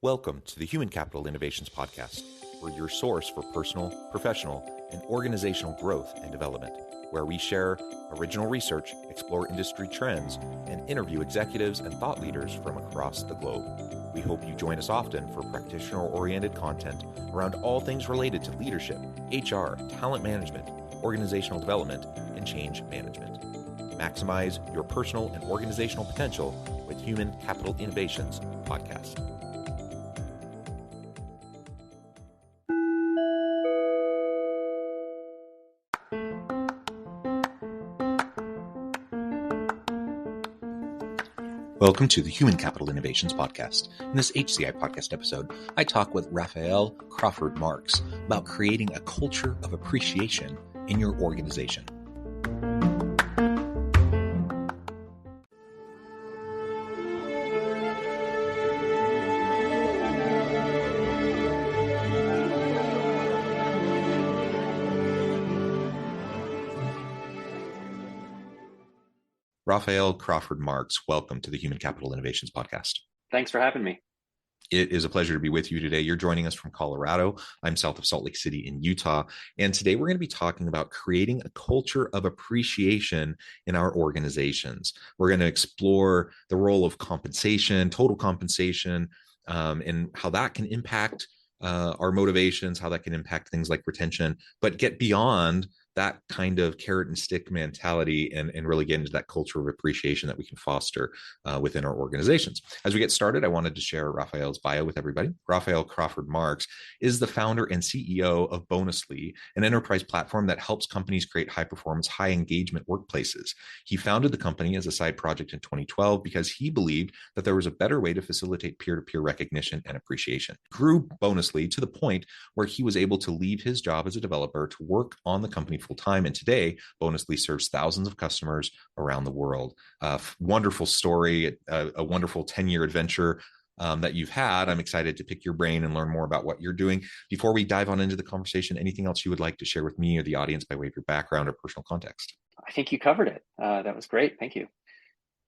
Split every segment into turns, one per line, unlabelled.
Welcome to the Human Capital Innovations Podcast. We're your source for personal, professional, and organizational growth and development, where we share original research, explore industry trends, and interview executives and thought leaders from across the globe. We hope you join us often for practitioner-oriented content around all things related to leadership, HR, talent management, organizational development, and change management. Maximize your personal and organizational potential with Human Capital Innovations Podcast. Welcome to the Human Capital Innovations Podcast. In this HCI Podcast episode, I talk with Raphael Crawford-Marks about creating a culture of appreciation in your organization. Raphael Crawford-Marks, welcome to the Human Capital Innovations Podcast.
Thanks for having me.
It is a pleasure to be with you today. You're joining us from Colorado. I'm south of Salt Lake City in Utah. And today we're going to be talking about creating a culture of appreciation in our organizations. We're going to explore the role of compensation, total compensation, and how that can impact our motivations, how that can impact things like retention, but get beyond that kind of carrot and stick mentality and really get into that culture of appreciation that we can foster within our organizations. As we get started, I wanted to share Raphael's bio with everybody. Raphael Crawford-Marks is the founder and CEO of Bonusly, an enterprise platform that helps companies create high-performance, high-engagement workplaces. He founded the company as a side project in 2012 because he believed that there was a better way to facilitate peer-to-peer recognition and appreciation. He grew Bonusly to the point where he was able to leave his job as a developer to work on the company full-time. And today, Bonusly serves thousands of customers around the world. Wonderful story, a wonderful 10-year adventure that you've had. I'm excited to pick your brain and learn more about what you're doing. Before we dive on into the conversation, anything else you would like to share with me or the audience by way of your background or personal context?
I think you covered it. That was great. Thank you.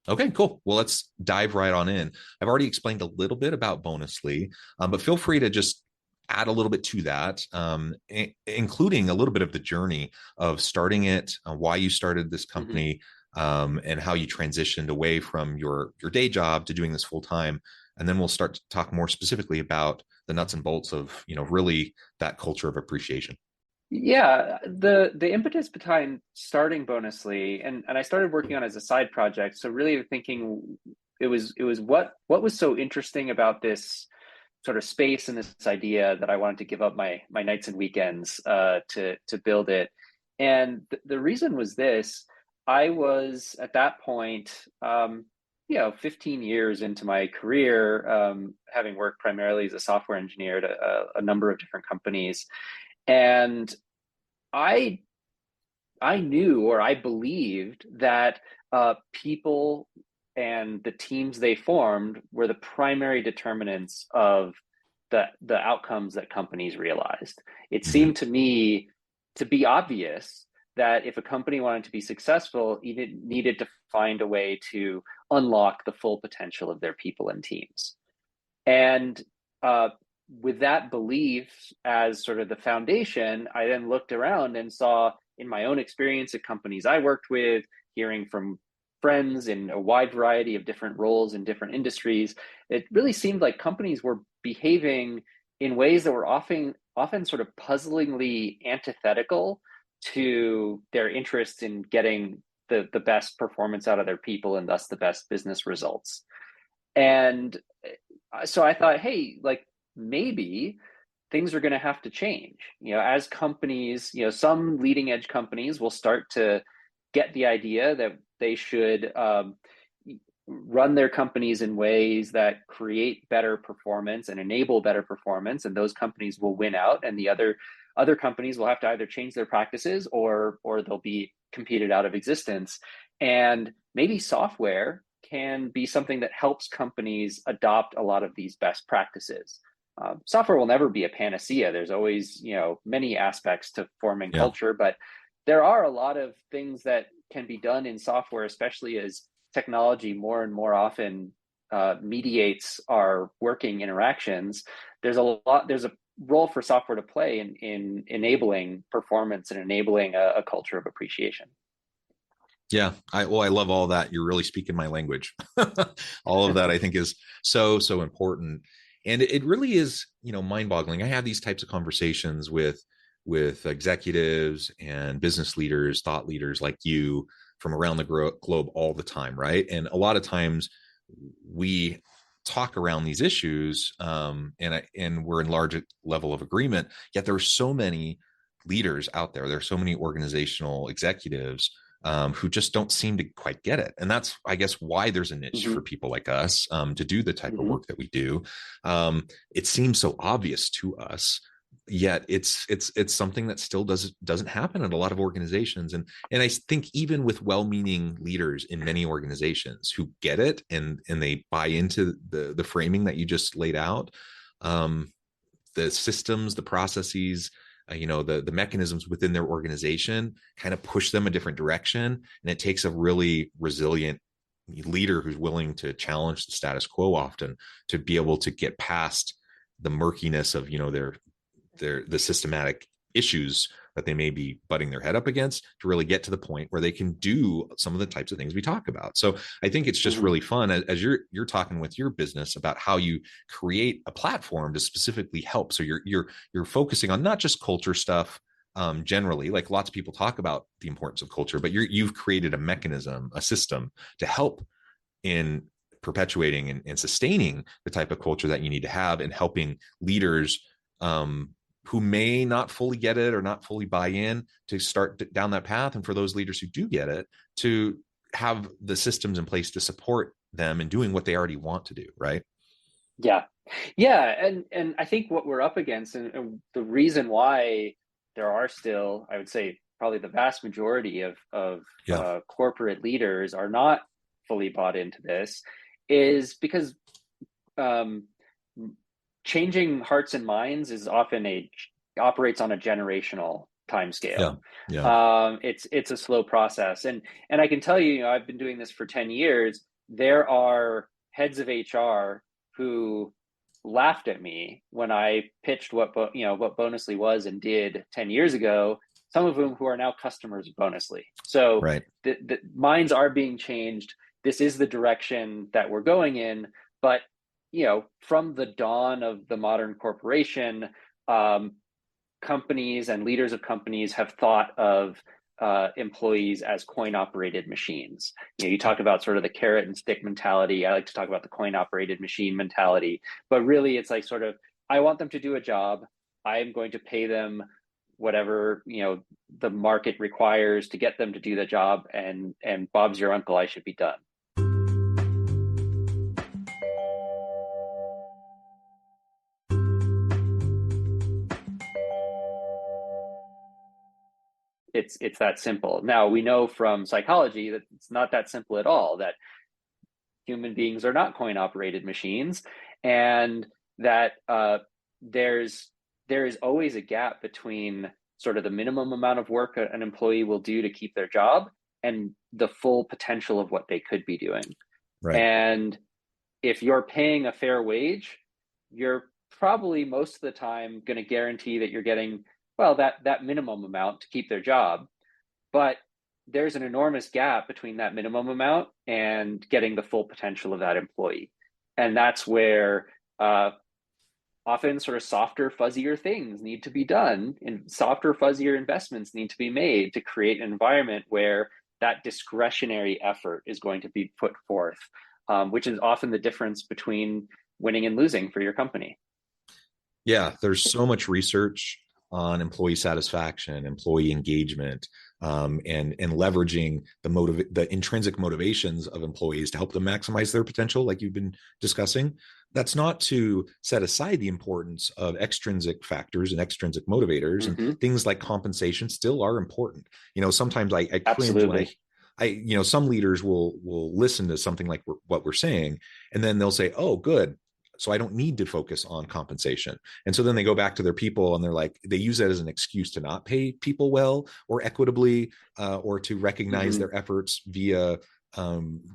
Okay, cool. Well, let's dive right on in. I've already explained a little bit about Bonusly, but feel free to just add a little bit to that, including a little bit of the journey of starting it, why you started this company, and how you transitioned away from your day job to doing this full time. And then we'll start to talk more specifically about the nuts and bolts of, really that culture of appreciation.
Yeah, the impetus behind starting Bonusly, and I started working on it as a side project. So really thinking it was what was so interesting about this sort of space and this idea that I wanted to give up my nights and weekends to build it. And the reason was this: I was at that point, 15 years into my career, having worked primarily as a software engineer at a number of different companies, and I knew, or I believed, that people and the teams they formed were the primary determinants of the outcomes that companies realized. It seemed to me to be obvious that if a company wanted to be successful, it needed to find a way to unlock the full potential of their people and teams. And with that belief as sort of the foundation, I then looked around and saw, in my own experience at companies I worked with, hearing from friends in a wide variety of different roles in different industries, it really seemed like companies were behaving in ways that were often sort of puzzlingly antithetical to their interest in getting the best performance out of their people and thus the best business results. And so I thought, hey, maybe things are going to have to change. As companies, some leading edge companies will start to get the idea that they should run their companies in ways that create better performance and enable better performance, and those companies will win out, and the other companies will have to either change their practices or they'll be competed out of existence. And maybe software can be something that helps companies adopt a lot of these best practices. Software will never be a panacea. There's always, many aspects to forming culture, but there are a lot of things that can be done in software, especially as technology more and more often mediates our working interactions, there's a role for software to play in enabling performance and enabling a culture of appreciation.
Yeah, I love all that. You're really speaking my language. All of that I think is so important, and it really is, mind-boggling. I have these types of conversations with executives and business leaders, thought leaders like you from around the globe all the time, right? And a lot of times we talk around these issues, and we're in large level of agreement. Yet there are so many leaders out there. There are so many organizational executives who just don't seem to quite get it. And that's, I guess, why there's a niche for people like us to do the type of work that we do. It seems so obvious to us, yet it's something that still doesn't happen in a lot of organizations. And I think even with well-meaning leaders in many organizations who get it and they buy into the framing that you just laid out, the systems, the processes, the mechanisms within their organization kind of push them a different direction. And it takes a really resilient leader who's willing to challenge the status quo often to be able to get past the murkiness of, the systematic issues that they may be butting their head up against, to really get to the point where they can do some of the types of things we talk about. So I think it's just really fun as you're talking with your business about how you create a platform to specifically help. So you're focusing on not just culture stuff, generally, like lots of people talk about the importance of culture, but you've created a mechanism, a system to help in perpetuating and sustaining the type of culture that you need to have, and helping leaders who may not fully get it or not fully buy in to start down that path. And for those leaders who do get it, to have the systems in place to support them in doing what they already want to do. Right.
Yeah. Yeah. And I think what we're up against, and the reason why there are still, I would say, probably the vast majority of corporate leaders are not fully bought into this, is because changing hearts and minds is often operates on a generational timescale. It's a slow process, and I can tell you, I've been doing this for 10 years. There are heads of HR who laughed at me when I pitched what Bonusly was and did 10 years ago. Some of whom who are now customers of Bonusly. So the minds are being changed. This is the direction that we're going in, but from the dawn of the modern corporation, companies and leaders of companies have thought of employees as coin-operated machines. You talk about sort of the carrot and stick mentality. I like to talk about the coin-operated machine mentality. But really, it's like sort of, I want them to do a job. I am going to pay them whatever the market requires to get them to do the job. And Bob's your uncle. I should be done. It's that simple. Now, we know from psychology that it's not that simple at all, that human beings are not coin-operated machines, and that there is always a gap between sort of the minimum amount of work an employee will do to keep their job and the full potential of what they could be doing. Right. And if you're paying a fair wage, you're probably most of the time going to guarantee that you're getting that minimum amount to keep their job. But there's an enormous gap between that minimum amount and getting the full potential of that employee. And that's where often sort of softer, fuzzier things need to be done, and softer, fuzzier investments need to be made to create an environment where that discretionary effort is going to be put forth, which is often the difference between winning and losing for your company.
Yeah, there's so much research on employee satisfaction, employee engagement, and leveraging the intrinsic motivations of employees to help them maximize their potential, like you've been discussing. That's not to set aside the importance of extrinsic factors and extrinsic motivators, and things like compensation still are important. Sometimes I cringe when some leaders will listen to something like what we're saying, and then they'll say, "Oh, good, so I don't need to focus on compensation." And so then they go back to their people and they're like, they use that as an excuse to not pay people well or equitably, or to recognize their efforts via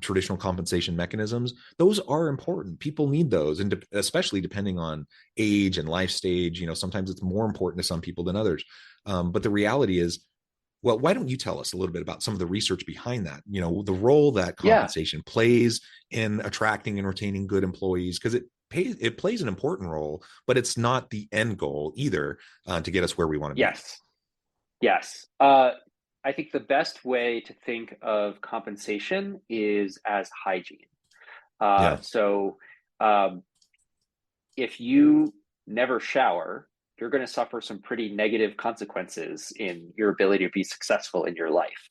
traditional compensation mechanisms, those are important. People need those, and especially depending on age and life stage, sometimes it's more important to some people than others. But the reality is, well, why don't you tell us a little bit about some of the research behind that? The role that
Yeah.
compensation plays in attracting and retaining good employees, because it plays an important role, but it's not the end goal either, to get us where we want to be.
Yes. Yes. I think the best way to think of compensation is as hygiene.
Yeah.
So if you never shower, you're going to suffer some pretty negative consequences in your ability to be successful in your life.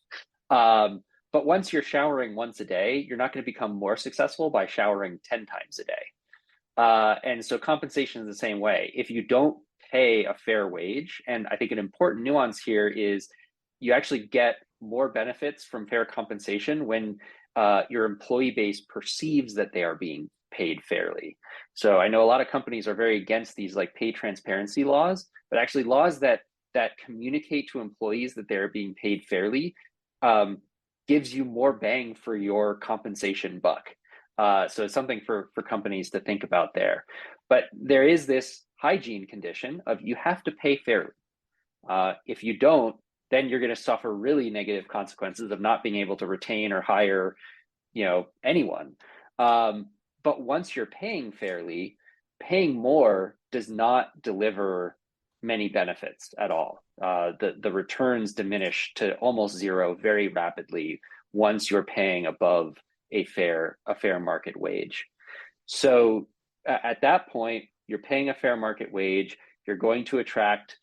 But once you're showering once a day, you're not going to become more successful by showering 10 times a day. And so compensation is the same way. If you don't pay a fair wage, and I think an important nuance here is you actually get more benefits from fair compensation when your employee base perceives that they are being paid fairly. So I know a lot of companies are very against these like pay transparency laws, but actually laws that communicate to employees that they're being paid fairly gives you more bang for your compensation buck. So it's something for companies to think about there. But there is this hygiene condition of you have to pay fairly. If you don't, then you're going to suffer really negative consequences of not being able to retain or hire, anyone. But once you're paying fairly, paying more does not deliver many benefits at all. The returns diminish to almost zero very rapidly once you're paying above a fair market wage. So at that point, you're paying a fair market wage. You're going to attract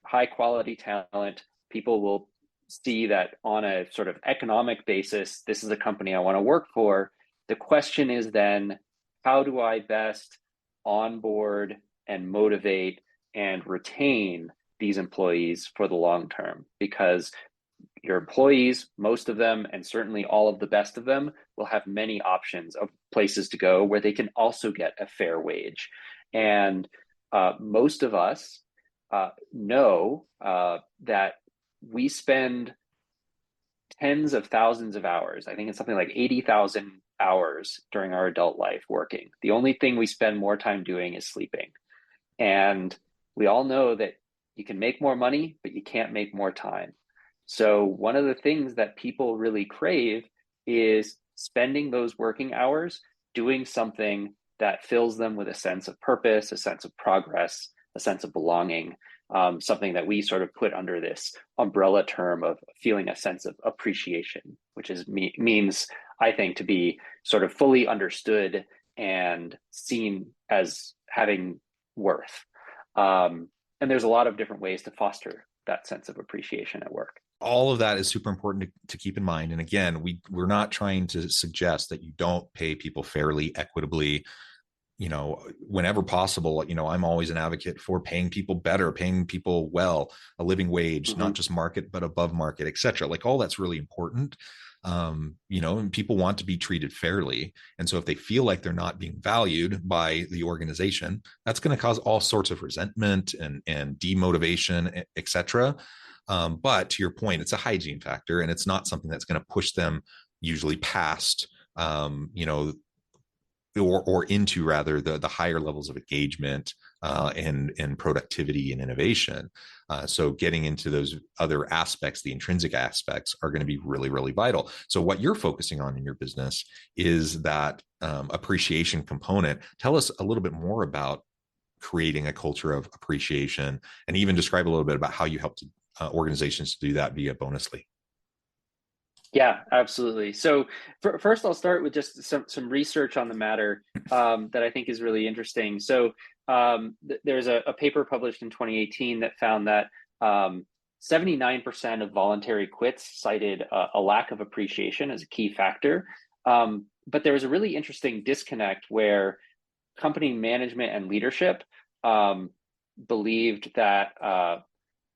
high quality talent. People will see that on a sort of economic basis, this is a company I want to work for. The question is then, how do I best onboard and motivate and retain these employees for the long term? Because your employees, most of them, and certainly all of the best of them, will have many options of places to go where they can also get a fair wage. And most of us know that we spend tens of thousands of hours. I think it's something like 80,000 hours during our adult life working. The only thing we spend more time doing is sleeping. And we all know that you can make more money, but you can't make more time. So one of the things that people really crave is spending those working hours doing something that fills them with a sense of purpose, a sense of progress, a sense of belonging, something that we sort of put under this umbrella term of feeling a sense of appreciation, which means, I think, to be sort of fully understood and seen as having worth. And there's a lot of different ways to foster that sense of appreciation at work.
All of that is super important to keep in mind. And again, we're not trying to suggest that you don't pay people fairly, equitably, whenever possible. I'm always an advocate for paying people better, paying people well, a living wage, not just market, but above market, et cetera. Like all that's really important. And people want to be treated fairly. And so if they feel like they're not being valued by the organization, that's going to cause all sorts of resentment and demotivation, et cetera. But to your point, it's a hygiene factor, and it's not something that's going to push them usually past, or into rather the higher levels of engagement and productivity and innovation. So getting into those other aspects, the intrinsic aspects, are going to be really, really vital. So what you're focusing on in your business is that appreciation component. Tell us a little bit more about creating a culture of appreciation, and even describe a little bit about how you help organizations to do that via Bonusly.
Yeah, absolutely. So first, I'll start with just some research on the matter that I think is really interesting. So there's a paper published in 2018 that found that 79% of voluntary quits cited a lack of appreciation as a key factor. But there was a really interesting disconnect where company management and leadership believed that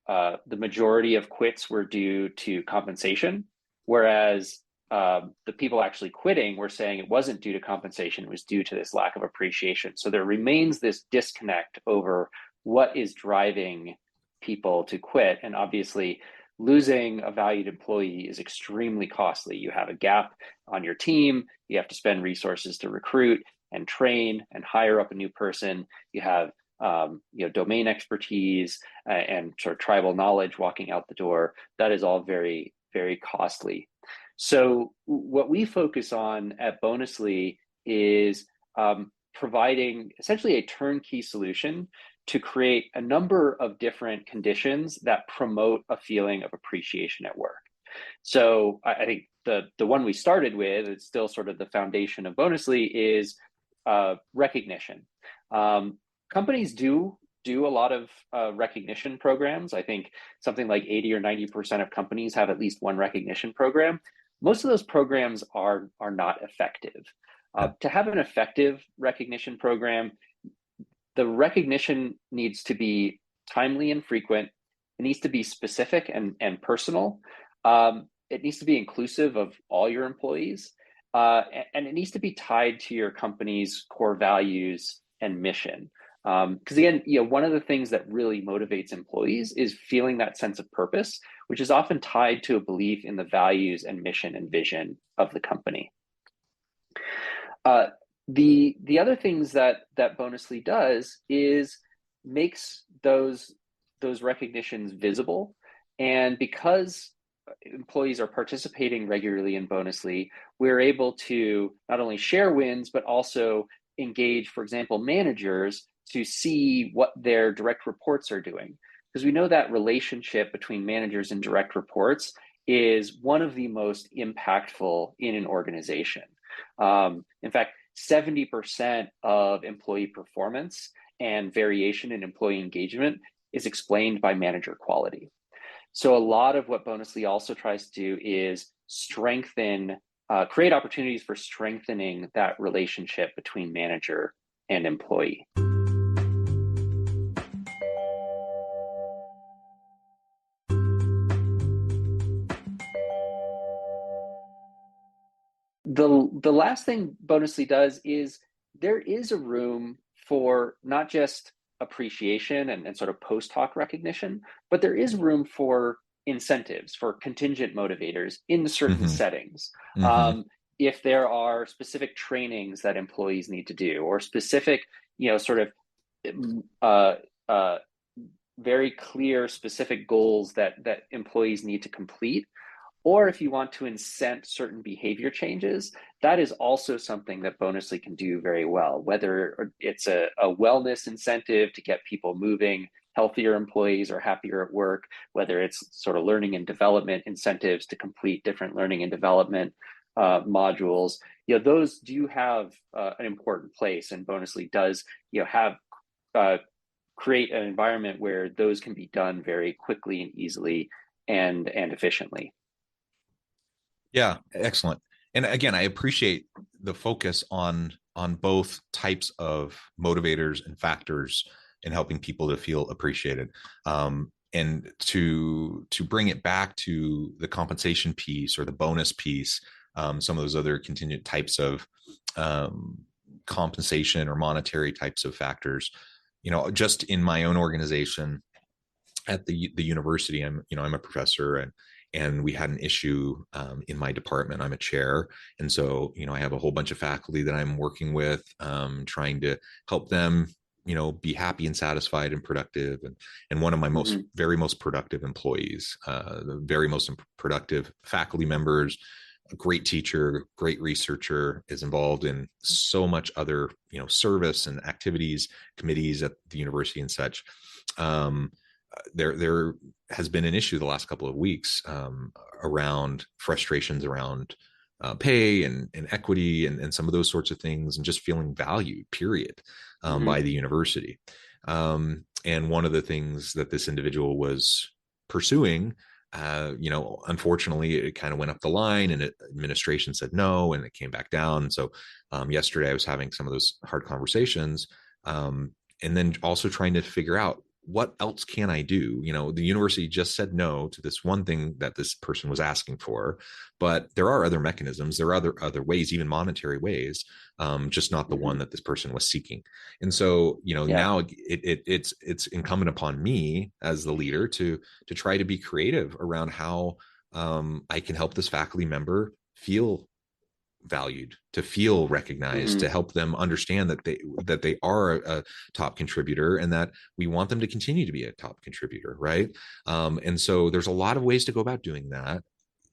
the majority of quits were due to compensation, whereas the people actually quitting were saying it wasn't due to compensation, it was due to this lack of appreciation. So there remains this disconnect over what is driving people to quit. And obviously, losing a valued employee is extremely costly. You have a gap on your team, you have to spend resources to recruit and train and hire up a new person. You have domain expertise and sort of tribal knowledge walking out the door. That is all very, very costly. So what we focus on at Bonusly is providing essentially a turnkey solution to create a number of different conditions that promote a feeling of appreciation at work. So I think the one we started with, it's still sort of the foundation of Bonusly, is recognition. Companies do a lot of recognition programs. I think something like 80 or 90% of companies have at least one recognition program. Most of those programs are not effective. To have an effective recognition program, the recognition needs to be timely and frequent. It needs to be specific and personal. It needs to be inclusive of all your employees. And it needs to be tied to your company's core values and mission. Because again, one of the things that really motivates employees is feeling that sense of purpose, which is often tied to a belief in the values and mission and vision of the company. The other things that Bonusly does is makes those recognitions visible, and because employees are participating regularly in Bonusly, we're able to not only share wins but also engage, for example, managers to see what their direct reports are doing, because we know that relationship between managers and direct reports is one of the most impactful in an organization. In fact, 70% of employee performance and variation in employee engagement is explained by manager quality. So a lot of what Bonusly also tries to do is create opportunities for strengthening that relationship between manager and employee. The last thing Bonusly does is there is a room for not just appreciation and sort of post hoc recognition, but there is room for incentives, for contingent motivators in certain settings. If there are specific trainings that employees need to do, or specific, sort of very clear specific goals that employees need to complete, or if you want to incent certain behavior changes, that is also something that Bonusly can do very well, whether it's a wellness incentive to get people moving, healthier employees or happier at work, whether it's sort of learning and development incentives to complete different learning and development modules. Those do have an important place, and Bonusly does create an environment where those can be done very quickly and easily and efficiently.
Yeah, excellent. And again, I appreciate the focus on both types of motivators and factors in helping people to feel appreciated. And to bring it back to the compensation piece or the bonus piece, some of those other contingent types of compensation or monetary types of factors. Just in my own organization at the university, I'm a professor, and we had an issue in my department. I'm a chair. And so, I have a whole bunch of faculty that I'm working with, trying to help them, be happy and satisfied and productive. And one of my very most productive employees, the very most productive faculty members, a great teacher, great researcher, is involved in so much other, service and activities, committees at the university and such. There has been an issue the last couple of weeks around frustrations around pay and equity and some of those sorts of things, and just feeling valued, period, by the university. And one of the things that this individual was pursuing, unfortunately, it kind of went up the line, and administration said no, and it came back down. So yesterday I was having some of those hard conversations, and then also trying to figure out what else can I do? The university just said no to this one thing that this person was asking for, but there are other mechanisms. There are other ways, even monetary ways, just not the one that this person was seeking. And so, now it's incumbent upon me as the leader to try to be creative around how I can help this faculty member feel valued, to feel recognized, to help them understand that they are a top contributor, and that we want them to continue to be a top contributor, right? And so there's a lot of ways to go about doing that.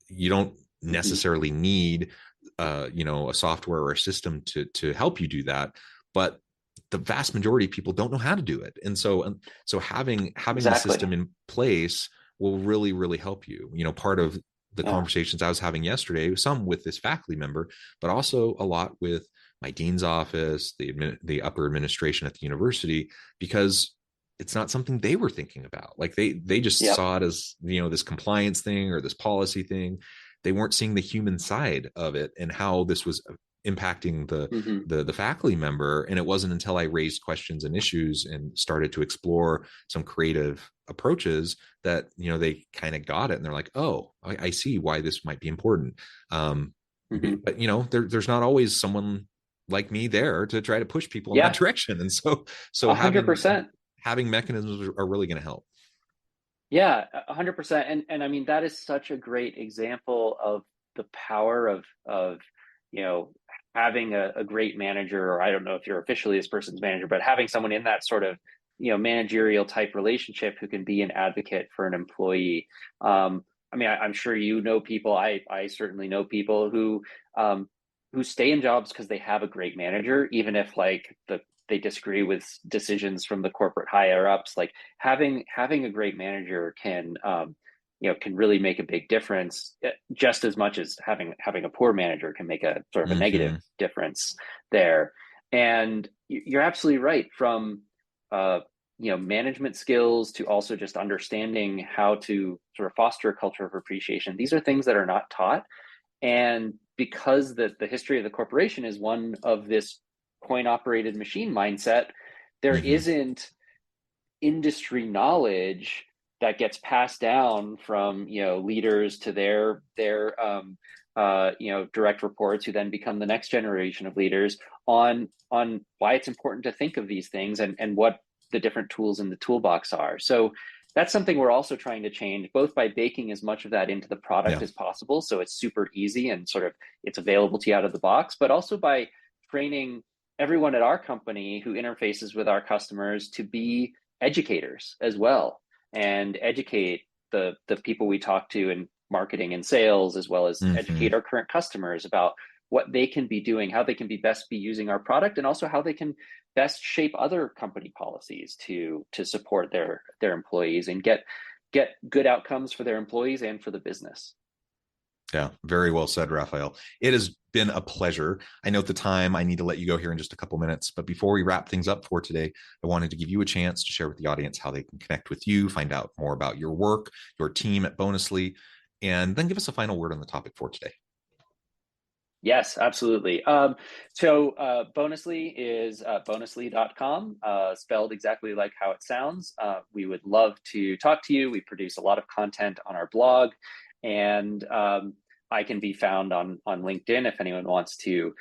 You don't necessarily need a software or a system to help you do that, but the vast majority of people don't know how to do it. And so having a system in place will really, really help you. Part of the conversations I was having yesterday, some with this faculty member, but also a lot with my dean's office, the upper administration at the university, because it's not something they were thinking about. Like they just saw it as, this compliance thing or this policy thing. They weren't seeing the human side of it and how this was impacting the faculty member. And it wasn't until I raised questions and issues and started to explore some creative approaches that, they kind of got it. And they're like, oh, I see why this might be important. But, there's not always someone like me there to try to push people in that direction. And so
100%.
having mechanisms are really going to help.
Yeah, 100%. And I mean, that is such a great example of the power of having a great manager, or I don't know if you're officially this person's manager, but having someone in that sort of, managerial type relationship who can be an advocate for an employee. I mean, I'm sure people, I certainly know people who stay in jobs because they have a great manager, even if they disagree with decisions from the corporate higher ups. Like having a great manager can really make a big difference, just as much as having a poor manager can make a sort of a negative difference there. And you're absolutely right. From management skills to also just understanding how to sort of foster a culture of appreciation. These are things that are not taught. And because the history of the corporation is one of this coin-operated machine mindset, there isn't industry knowledge that gets passed down from leaders to their direct reports, who then become the next generation of leaders, on why it's important to think of these things and what the different tools in the toolbox are. So that's something we're also trying to change, both by baking as much of that into the product as possible, so it's super easy and sort of it's available to you out of the box, but also by training everyone at our company who interfaces with our customers to be educators as well, and educate the people we talk to in marketing and sales, as well as educate our current customers about what they can be doing, how they can best be using our product, and also how they can best shape other company policies to support their employees and get good outcomes for their employees and for the business.
Yeah, very well said, Raphael. It has been a pleasure. I know at the time I need to let you go here in just a couple minutes, but before we wrap things up for today, I wanted to give you a chance to share with the audience how they can connect with you, find out more about your work, your team at Bonusly, and then give us a final word on the topic for today.
Yes, absolutely. So Bonusly is bonusly.com, spelled exactly like how it sounds. We would love to talk to you. We produce a lot of content on our blog, and I can be found on LinkedIn if anyone wants to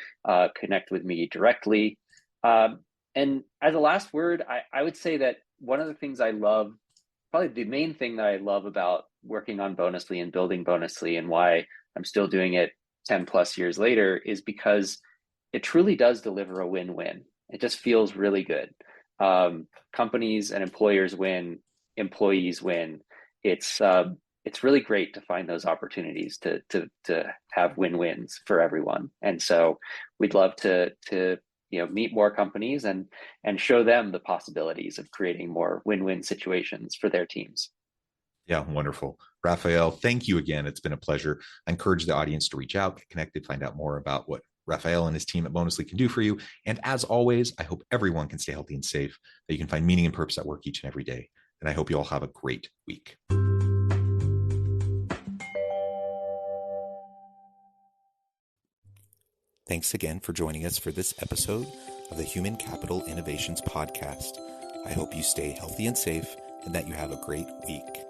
connect with me directly. And as a last word, I would say that one of the things I love, probably the main thing that I love about working on Bonusly and building Bonusly, and why I'm still doing it 10 plus years later, is because it truly does deliver a win-win. It just feels really good. Companies and employers win, employees win. It's really great to find those opportunities to have win-wins for everyone. And so we'd love to meet more companies and show them the possibilities of creating more win-win situations for their teams.
Yeah, wonderful. Raphael, thank you again. It's been a pleasure. I encourage the audience to reach out, get connected, find out more about what Raphael and his team at Bonusly can do for you. And as always, I hope everyone can stay healthy and safe, that you can find meaning and purpose at work each and every day. And I hope you all have a great week. Thanks again for joining us for this episode of the Human Capital Innovations Podcast. I hope you stay healthy and safe and that you have a great week.